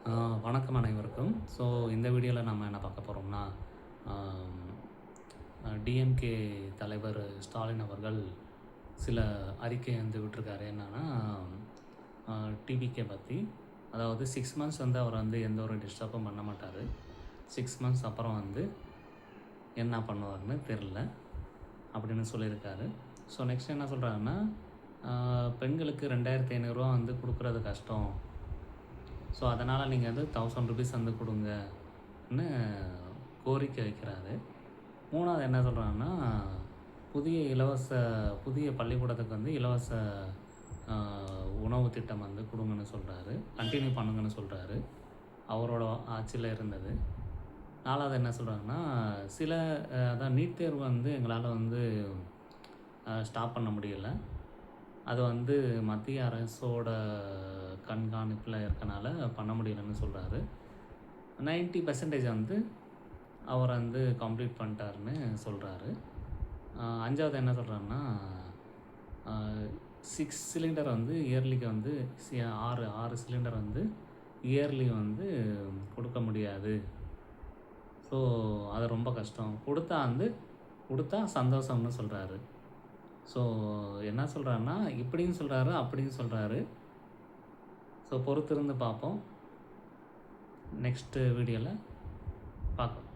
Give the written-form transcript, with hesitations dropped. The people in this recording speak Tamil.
வணக்கம் அனைவருக்கும். ஸோ இந்த வீடியோவில் நம்ம என்ன பார்க்க போகிறோம்னா, டிஎம்கே தலைவர் ஸ்டாலின் அவர்கள் சில அறிக்கை வந்து விட்டிருக்காரு. என்னன்னா, டிவிகே பற்றி. அதாவது 6 மந்த்ஸ் வந்து அவர் வந்து எந்த ஒரு டிஸ்டர்பும் பண்ண மாட்டார். 6 மந்த்ஸ் அப்புறம் வந்து என்ன பண்ணுவார்னு தெரில அப்படின்னு சொல்லியிருக்காரு. ஸோ நெக்ஸ்ட் என்ன சொல்கிறாருன்னா, பெண்களுக்கு 2500 வந்து கொடுக்குறது கஷ்டம். ஸோ அதனால் நீங்கள் வந்து 1000 ருபீஸ் வந்து கொடுங்கன்னு கோரிக்கை வைக்கிறாரு. 3வது என்ன சொல்கிறாங்கன்னா, புதிய பள்ளிக்கூடத்துக்கு வந்து இலவச உணவு திட்டம் வந்து கொடுங்கன்னு சொல்கிறாரு. கண்டினியூ பண்ணுங்கன்னு சொல்கிறாரு. அவரோட ஆட்சியில் இருந்தது. 4வது என்ன சொல்கிறாங்கன்னா, அதான் நீட் தேர்வு வந்து எங்களால் வந்து ஸ்டாப் பண்ண முடியல. அது வந்து மத்திய அரசோட கண்காணிப்பில் இருக்கனால பண்ண முடியலன்னு சொல்கிறாரு. 90% வந்து அவர் வந்து கம்ப்ளீட் பண்ணிட்டாருன்னு சொல்கிறாரு. 5வது என்ன சொல்கிறாருன்னா, 6 சிலிண்டர் வந்து இயர்லிக்கு வந்து 6 சிலிண்டர் வந்து இயர்லி வந்து கொடுக்க முடியாது. ஸோ அது ரொம்ப கஷ்டம். கொடுத்தா சந்தோஷம்னு சொல்கிறாரு. ஸோ என்ன சொல்கிறாருன்னா, இப்படியும் சொல்கிறாரு, அப்படியும் சொல்கிறாரு. ஸோ பொறுத்திருந்து பார்ப்போம். நெக்ஸ்ட்டு வீடியோவில் பார்க்கலாம்.